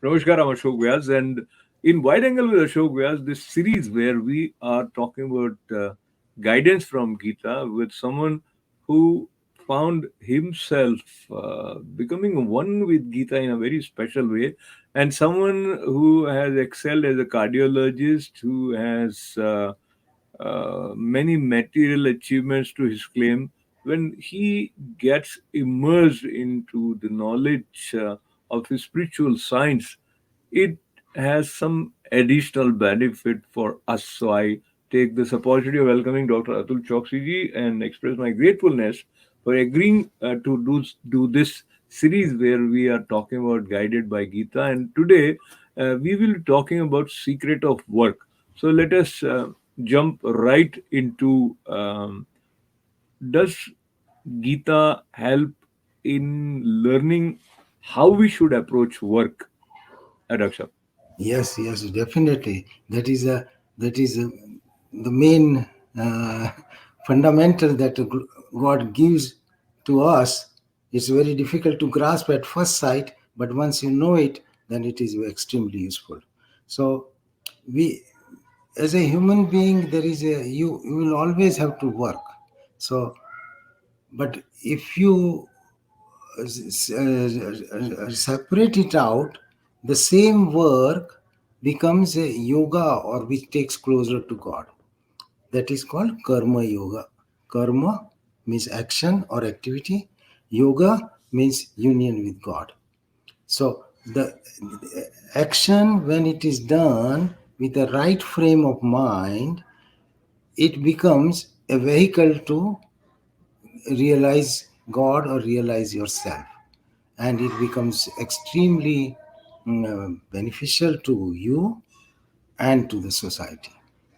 Namaskar, I'm Ashok Vyas, and in Wide Angle with Ashok Vyas, this series where we are talking about guidance from Gita with someone who found himself becoming one with Gita in a very special way, and someone who has excelled as a cardiologist, who has many material achievements to his claim. When he gets immersed into the knowledge of his spiritual science, it has some additional benefit for us. So I take this opportunity of welcoming Dr. Atul Chokshi ji and express my gratefulness for agreeing to do this series where we are talking about guided by Gita. And today we will be talking about secret of work. So let us jump right into does Gita help in learning how we should approach work, Raksha? Yes, definitely. That is the main uh, fundamental that God gives to us. It's very difficult to grasp at first sight, but once you know it, then it is extremely useful. So, we, as a human being, there is a you will always have to work. So, but if you separate it out, the same work becomes a yoga or which takes closer to God. That is called karma yoga. Karma means action or activity. Yoga means union with God. So the action, when it is done with the right frame of mind, it becomes a vehicle to realize God or realize yourself. And it becomes extremely beneficial to you and to the society.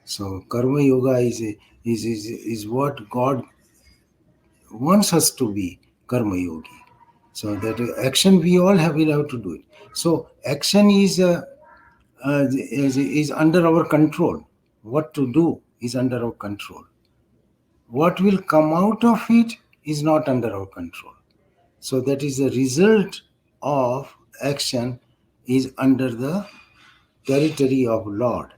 So karma yoga is what God wants us to be, karma yogi. So that action we all have will have to do it. So action is under our control. What to do is under our control. What will come out of it is not under our control. So that is the result of action is under the territory of Lord.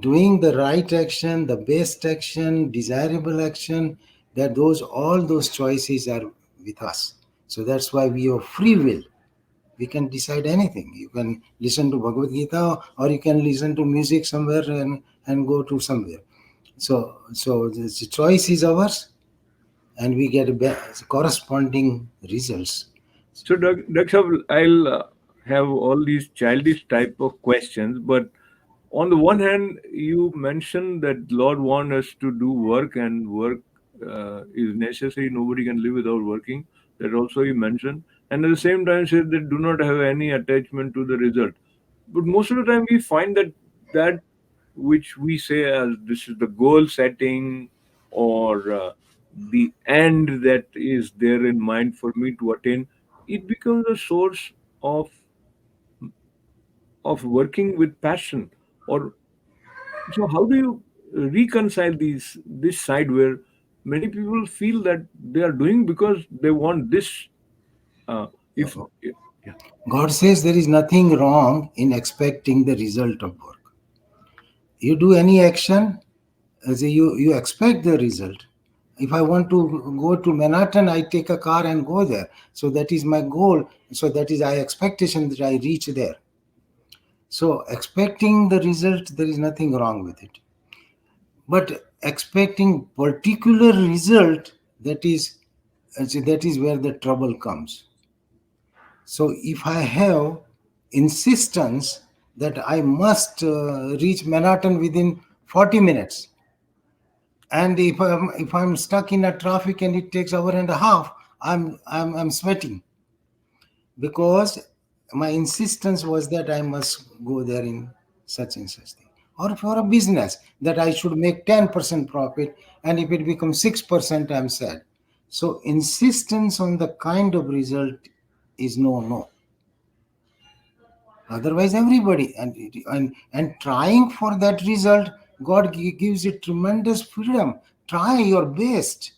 Doing the right action, the best action, desirable action, that those all those choices are with us. So that's why we have free will. We can decide anything. You can listen to Bhagavad Gita or you can listen to music somewhere and go to somewhere. So the choice is ours and we get corresponding results. So, Daksha, I'll have all these childish type of questions, but on the one hand, you mentioned that Lord wants us to do work, and work is necessary. Nobody can live without working. That also you mentioned, and at the same time said that do not have any attachment to the result. But most of the time, we find that which we say as this is the goal setting or the end that is there in mind for me to attain, it becomes a source of of working with passion. Or so how do you reconcile this side where many people feel that they are doing because they want this if yeah. God says there is nothing wrong in expecting the result of work. You do any action, you expect the result. If I want to go to Manhattan, I take a car and go there. So that is my goal. So that is my expectation that I reach there. So expecting the result, there is nothing wrong with it. But expecting particular result, that is where the trouble comes. So if I have insistence that I must reach Manhattan within 40 minutes, and if I'm stuck in a traffic and it takes hour and a half, I'm sweating because my insistence was that I must go there in such and such thing. Or for a business that I should make 10% profit, and if it becomes 6%, I'm sad. So insistence on the kind of result is no. Otherwise, everybody and trying for that result, God gives you tremendous freedom. Try your best.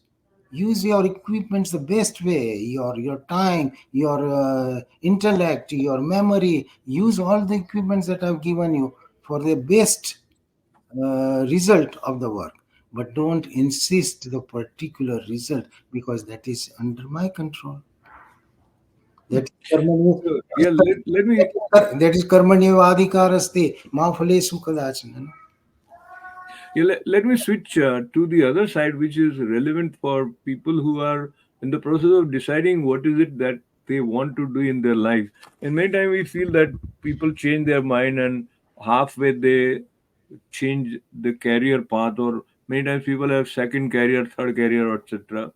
use your equipments the best way, your time, your intellect, your memory. Use all the equipments that I've given you for the best result of the work, but don't insist the particular result, because that is under my control. That is karmani- So, yeah, let me that is karmanyevadikaraste ma phalesu kadachana. Yeah, let me switch to the other side, which is relevant for people who are in the process of deciding what is it that they want to do in their life. And many times we feel that people change their mind and halfway they change the career path, or many times people have second career, third career, etc.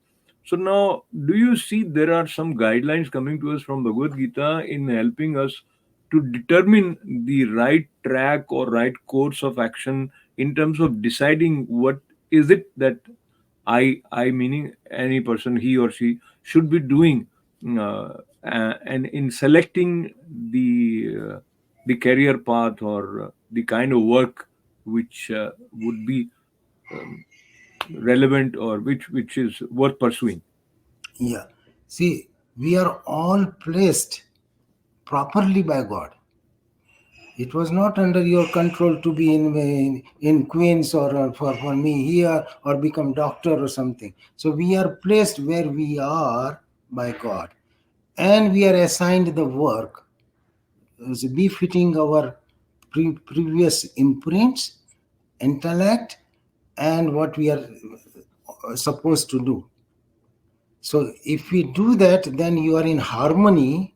So now, do you see there are some guidelines coming to us from Bhagavad Gita in helping us to determine the right track or right course of action in terms of deciding what is it that I meaning any person, he or she, should be doing, and in selecting the career path or the kind of work which would be um, relevant or which is worth pursuing. Yeah. See, we are all placed properly by God. It was not under your control to be in Queens, or for me here, or become doctor or something. So we are placed where we are by God, and we are assigned the work as befitting our previous imprints, intellect, and what we are supposed to do. So if we do that, then you are in harmony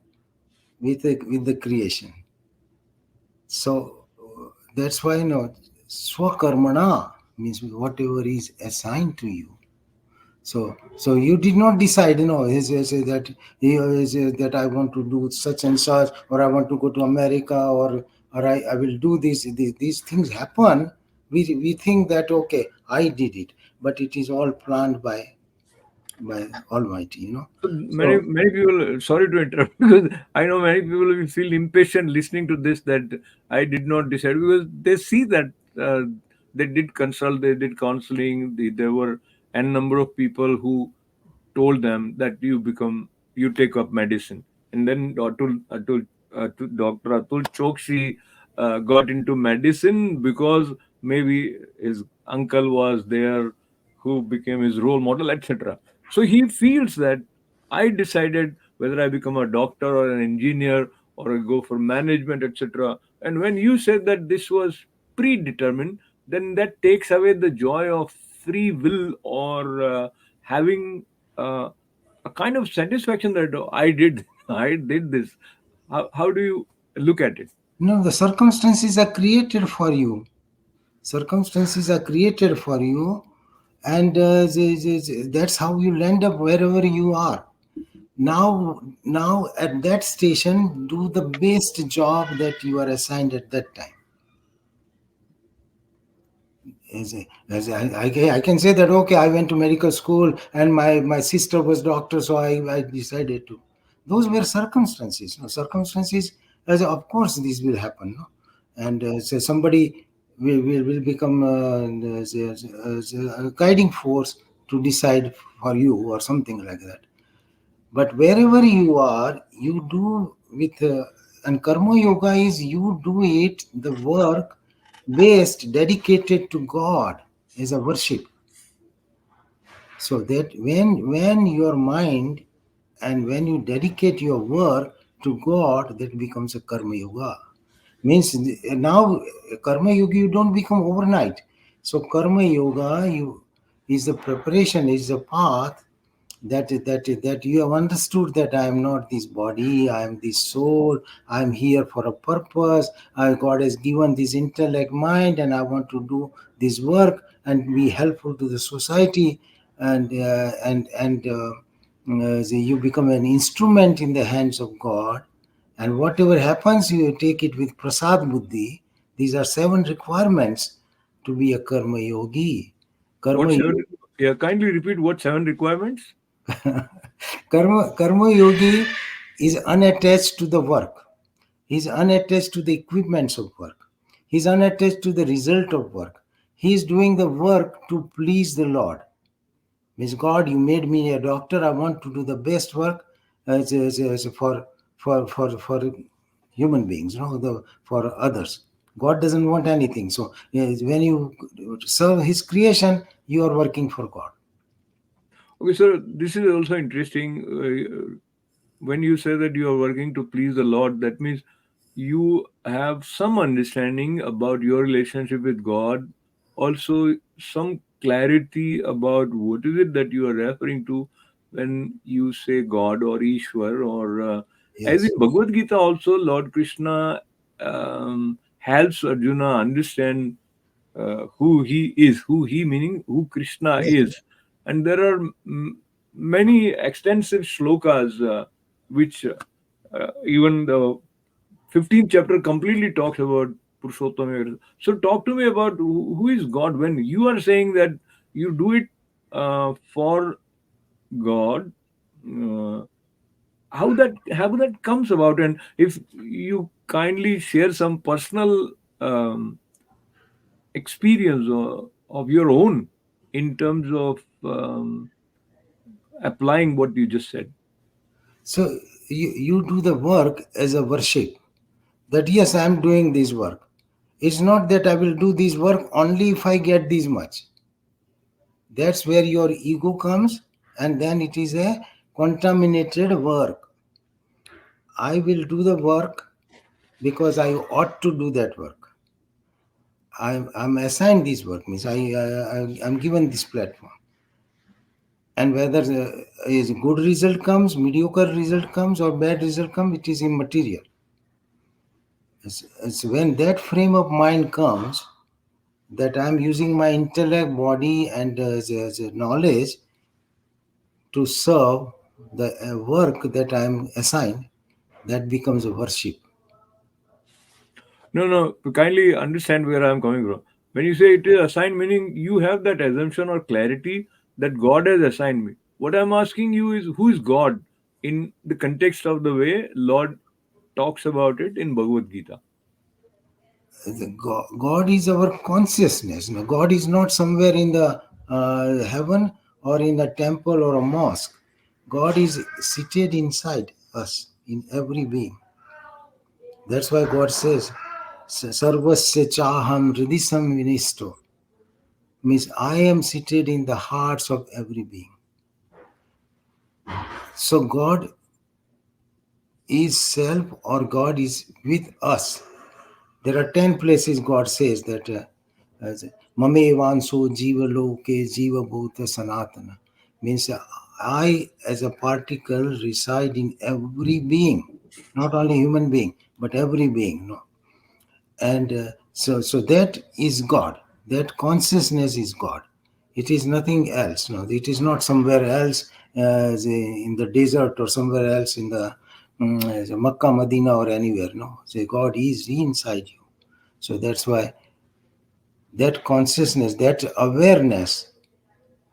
with the creation. So that's why, swakarmana means whatever is assigned to you. So you did not decide, that that I want to do such and such, or I want to go to America, or I will do this. These things happen. We think that okay, I did it, but it is all planned by Almighty. So many So many people. Sorry to interrupt because I know many people will feel impatient listening to this that I did not decide because they see that they did consult, they did counseling. There were n number of people who told them that you take up medicine, and then Dr. Atul Chokshi got into medicine because maybe his uncle was there who became his role model, etc. So he feels that I decided whether I become a doctor or an engineer or I go for management, etc. And when you said that this was predetermined, then that takes away the joy of free will or having a kind of satisfaction that oh, I did, I did this. How do you look at it? the circumstances are created for you. Circumstances are created for you, and that's how you land up wherever you are. Now at that station, do the best job that you are assigned at that time. I can say that okay, I went to medical school and my sister was doctor, so I decided to. Those were circumstances. Circumstances, as of course, this will happen. No? And so somebody will become a guiding force to decide for you or something like that. But wherever you are, you do with and karma yoga is you do it the work based dedicated to God as a worship. So that when your mind and when you dedicate your work to God, that becomes a karma yoga. Means now karma yoga you don't become overnight. So karma yoga you is the preparation, is the path that you have understood that I am not this body, I am this soul, I am here for a purpose. God has given this intellect, mind, and I want to do this work and be helpful to the society, and so you become an instrument in the hands of God, and whatever happens, you take it with prasad buddhi. These are 7 requirements to be a karma yogi. What Karma seven? Yeah, kindly repeat what seven requirements. Karma yogi is unattached to the work. He's unattached to the equipments of work. He's unattached to the result of work. He is doing the work to please the Lord. Means God, you made me a doctor. I want to do the best work for human beings, for others. God doesn't want anything. So when you serve His creation, you are working for God. Okay, so this is also interesting. When you say that you are working to please the Lord, that means you have some understanding about your relationship with God, also some clarity about what is it that you are referring to when you say God or Ishwar, or as in Yes, Bhagavad Gita, also Lord Krishna helps Arjuna understand who he is, who he meaning who Krishna yes. is. And there are many extensive shlokas which even the 15th chapter completely talks about Purushottam. So talk to me about who is God when you are saying that you do it for God. Uh, how that comes about, and if you kindly share some personal um, experience of your own in terms of applying what you just said. So you do the work as a worship. That yes, I am doing this work. It's not that I will do this work only if I get this much. That's where your ego comes, and then it is a contaminated work. I will do the work because I ought to do that work. I'm assigned this work, means I'm given this platform. And whether is good result comes, mediocre result comes, or bad result comes, it is immaterial. It's when that frame of mind comes, that I'm using my intellect, body, and as a knowledge to serve the work that I'm assigned, that becomes a worship. No, no, kindly understand where I'm coming from. When you say it is assigned, meaning you have that assumption or clarity that God has assigned me. What I'm asking you is who is God in the context of the way Lord talks about it in Bhagavad Gita. God is our consciousness. No, God is not somewhere in the heaven or in a temple or a mosque. God is seated inside us, in every being. That's why God says, Sarvasya chaham hridisam vinisto. Means I am seated in the hearts of every being. So God is self, or God is with us. There are 10 places God says that Mame Vanso Jiva Loke Jiva Bhuta Sanatana. Means I as a particle reside in every being, not only human being, but every being. No? And so that is God. That consciousness is God. It is nothing else. No, it is not somewhere else in the desert or somewhere else in the Makkah, Medina, or anywhere. No, so God is inside you. So that's why that consciousness, that awareness,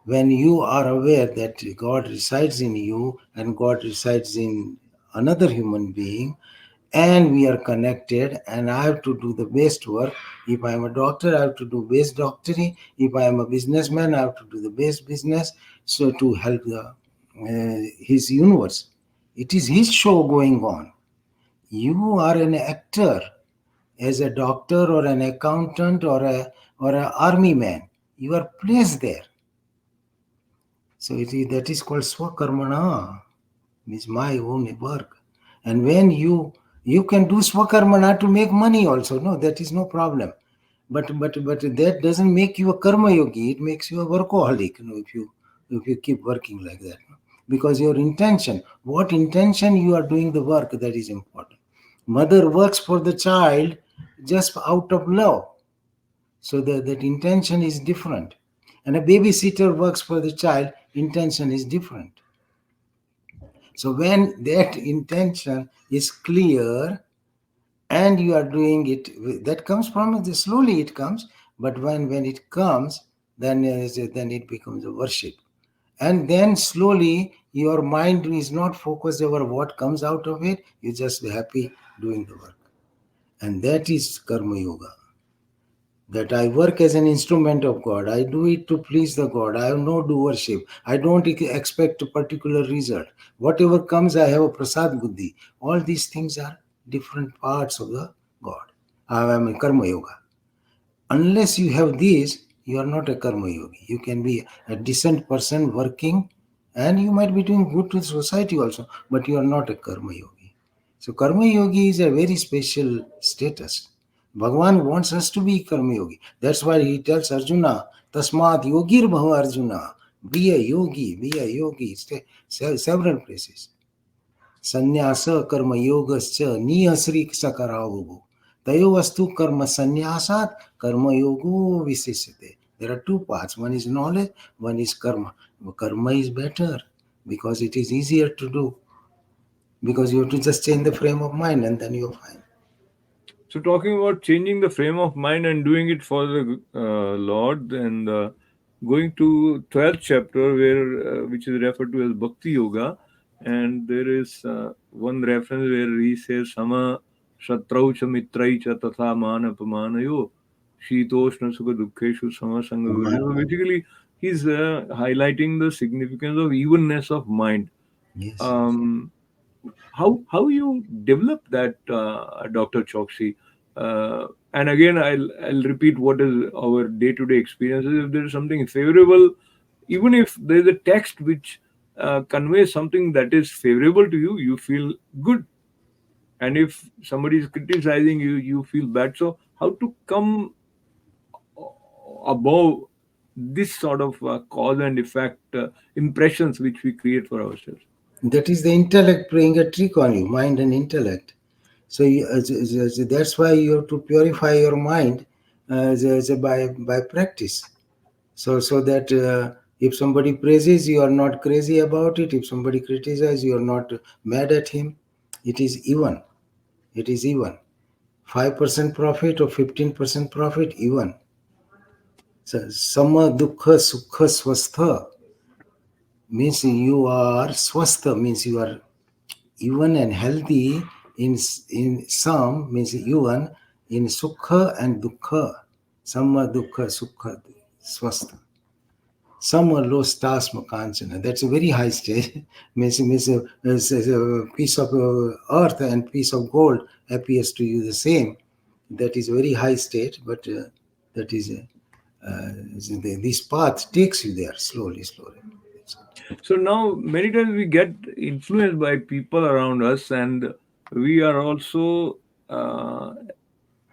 when you are aware that God resides in you and God resides in another human being, and we are connected, and I have to do the best work. If I am a doctor, I have to do best doctoring. If I am a businessman, I have to do the best business. So to help his universe, it is his show going on. You are an actor as a doctor or an accountant or an army man. You are placed there. So that is called swakarmana, means my own work. And when you can do swakarmana to make money also, no, that is no problem. But that doesn't make you a karma yogi. It makes you a workaholic. If you keep working like that, no? Because your intention, what intention you are doing the work, that is important. Mother works for the child just out of love, so that intention is different. And a babysitter works for the child, intention is different. So when that intention is clear and you are doing it, that comes from the slowly it comes, but when it comes, then it becomes a worship. And then slowly your mind is not focused over what comes out of it, you're just happy doing the work. And that is karma yoga. that I work as an instrument of God. I do it to please the God. I have no doership. I don't expect a particular result. Whatever comes, I have a prasad buddhi. All these things are different parts of the God. I am a karma yoga. Unless you have these, you are not a karma yogi. You can be a decent person working, and you might be doing good to society also, but you are not a karma yogi. So karma yogi is a very special status. Bhagavan wants us to be karma yogi. That's why he tells Arjuna, Tasmat yogir bhava Arjuna. Be a yogi, be a yogi. Several places. संन्यास कर्म योगश्च नियश्री सकरावुः तयोस्तु कर्म संन्यासात् कर्म योगो विशिष्यते. There are two parts. One is knowledge, one is karma. Karma is better because it is easier to do, because you have to just change the frame of mind and then you're fine. So, talking about changing the frame of mind and doing it for the Lord, and going to 12th chapter, where which is referred to as Bhakti Yoga, and there is one reference where he says, "Sama shatrau cha mitrai cha tatha man apamanayo shitoshna sukha dukkheshu sama sangha virjo." So basically, he's highlighting the significance of evenness of mind. Yes, yes. Um, how you develop that, Dr. Chokshi? And again, I'll repeat what is our day-to-day experiences. If there is something favorable, even if there is a text which conveys something that is favorable to you, you feel good. And if somebody is criticizing you, you feel bad. So how to come above this sort of cause and effect impressions which we create for ourselves? That is the intellect playing a trick on you, mind and intellect. So that's why you have to purify your mind by practice. So that if somebody praises, you are not crazy about it. If somebody criticizes, you are not mad at him. It is even. It is even. 5% profit or 15% profit, even. So sama dukha sukha swastha means you are swastha, means you are even and healthy. In some means even in sukha and dukha. Sama dukha sukha swastha. Some are low stars Makanchana. That's a very high stage. means a piece of earth and piece of gold appears to you the same. That is a very high state, but that is this path takes you there slowly, slowly. So now many times we get influenced by people around us, and we are also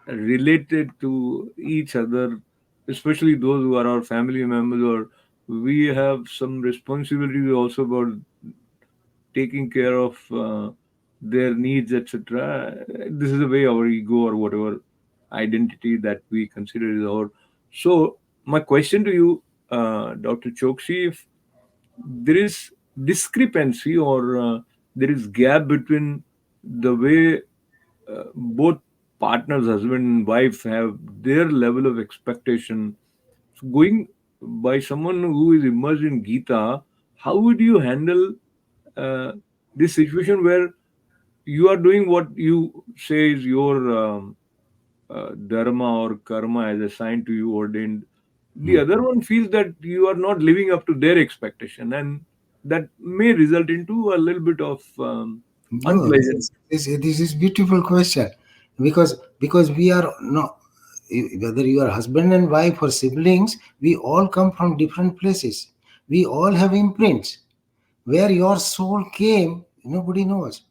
related to each other, especially those who are our family members, or we have some responsibilities also about taking care of their needs, etc. This is the way our ego or whatever identity that we consider is our. So my question to you, Dr. Chokshi, if there is discrepancy or there is gap between the way both partners, husband and wife, have their level of expectation. So going by someone who is immersed in Gita, how would you handle uh, this situation where you are doing what you say is your dharma or karma as assigned to you, ordained? The Hmm. other one feels that you are not living up to their expectation, and that may result into a little bit of No, unpleasant. this is beautiful question, because we are no, whether you are husband and wife or siblings, we all come from different places. We all have imprints. Where your soul came, nobody knows.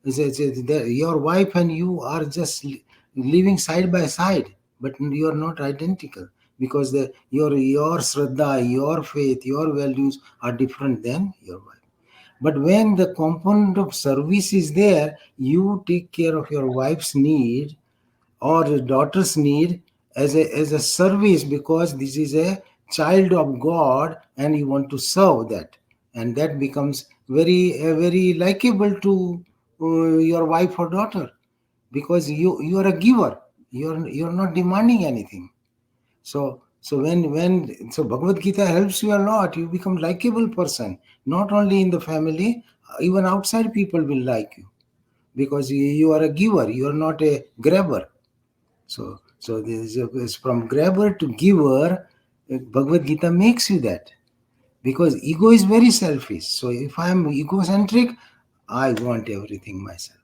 Your wife and you are just living side by side, but you are not identical, because your shraddha, your faith, your values are different than your wife. But when the component of service is there, you take care of your wife's need or the daughter's need as a service, because this is a child of God and you want to serve that. And that becomes very likable to your wife or daughter, because you are a giver. You're not demanding anything. So Bhagavad Gita helps you a lot. You become likable person, not only in the family, even outside people will like you, because you are a giver. You are not a grabber. So So it's from grabber to giver. Bhagavad Gita makes you that, because ego is very selfish. So if I am egocentric, I want everything myself.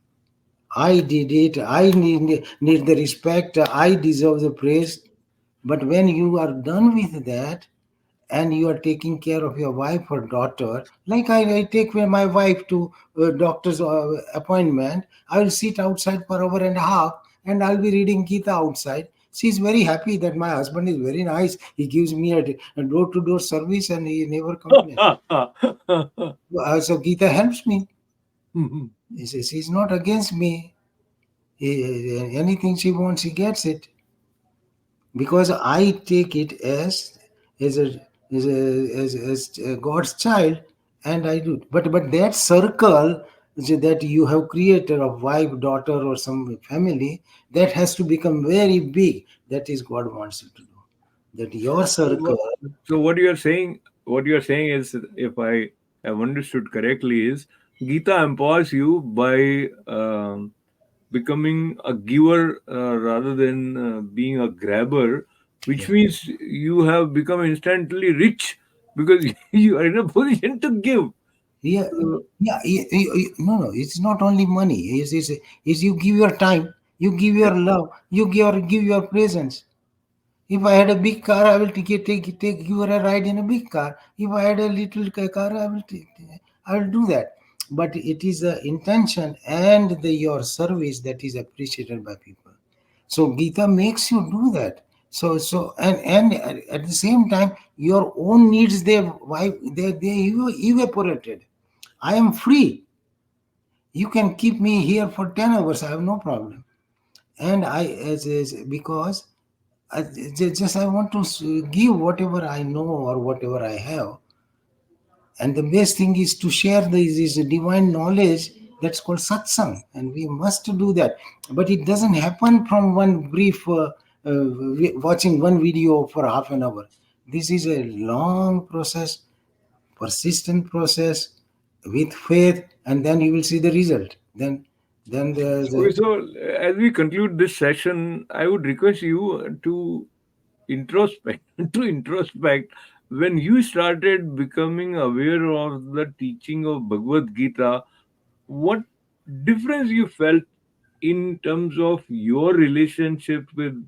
I did it. I need the respect. I deserve the praise. But when you are done with that, and you are taking care of your wife or daughter, like I take my wife to doctor's appointment, I will sit outside for hour and a half, and I'll be reading Gita outside. She's very happy that my husband is very nice. He gives me a door-to-door service, and he never complains. So Gita helps me. He says he's not against me. Anything she wants, she gets it, because I take it as a as God's child, and I do. But that circle that you have created of wife, daughter, or some family, that has to become very big. That is God wants you to do. That your So circle. what you are saying is, if I have understood correctly, is Gita empowers you by becoming a giver rather than being a grabber, which Yeah. means you have become instantly rich because you are in a position to give. Yeah, So, yeah, no, it's not only money. It's you give your time, you give yeah. your love, you give your presence. If I had a big car, I will take you a ride in a big car. If I had a little car, I will do that. But it is the intention and your service that is appreciated by people. So Gita makes you do that. And at the same time, your own needs they evaporated. I am free. You can keep me here for 10 hours. I have no problem. And as because just I want to give whatever I know or whatever I have, and the best thing is to share this divine knowledge. That's called satsang, and we must do that. But it doesn't happen from one brief watching one video for half an hour. This is a long process, persistent process, with faith, and then you will see the result. Then So, as we conclude this session, I would request you to introspect, to introspect. When you started becoming aware of the teaching of Bhagavad Gita, what difference you felt in terms of your relationship with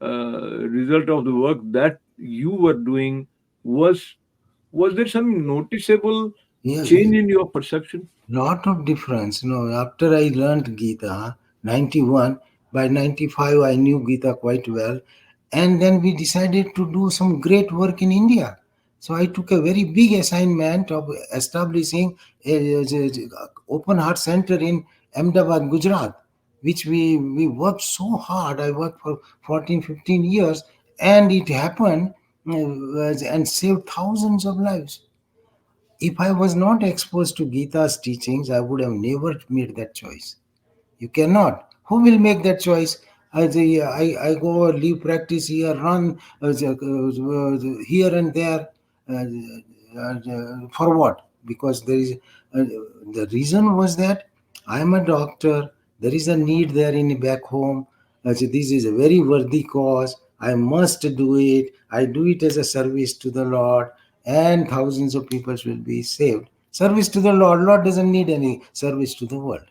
result of the work that you were doing? Was there some noticeable yeah, change in your perception? lot of difference. After I learned Gita, 91, by 95 I knew Gita quite well. And then we decided to do some great work in India. So I took a very big assignment of establishing a open heart center in Ahmedabad, Gujarat, which we worked so hard. I worked for 14, 15 years, and it happened, and saved thousands of lives. If I was not exposed to Gita's teachings, I would have never made that choice. You cannot. Who will make that choice? I go leave practice here, run here and there. For what? Because there is the reason was that I am a doctor. There is a need there in back home. So this is a very worthy cause. I must do it. I do it as a service to the Lord, and thousands of people will be saved. Service to the Lord. Lord doesn't need any service to the world.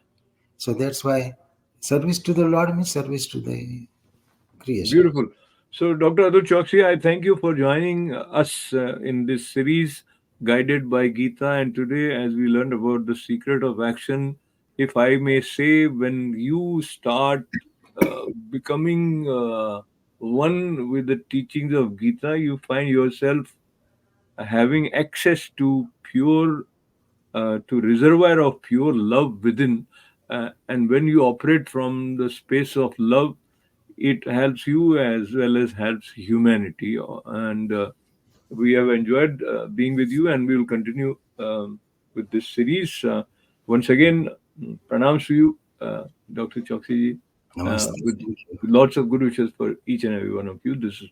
So that's why service to the Lord means service to the creation. Beautiful. So, Dr. Atul Chokshi, I thank you for joining us in this series guided by Gita. And today, as we learned about the secret of action, if I may say, when you start becoming one with the teachings of Gita, you find yourself having access to pure, to reservoir of pure love within. And when you operate from the space of love, it helps you as well as helps humanity. And we have enjoyed being with you, and we will continue with this series. Once again, pranams to you, Dr. Chokshi, Namaste. with Thank you. lots of good wishes for each and every one of you. This is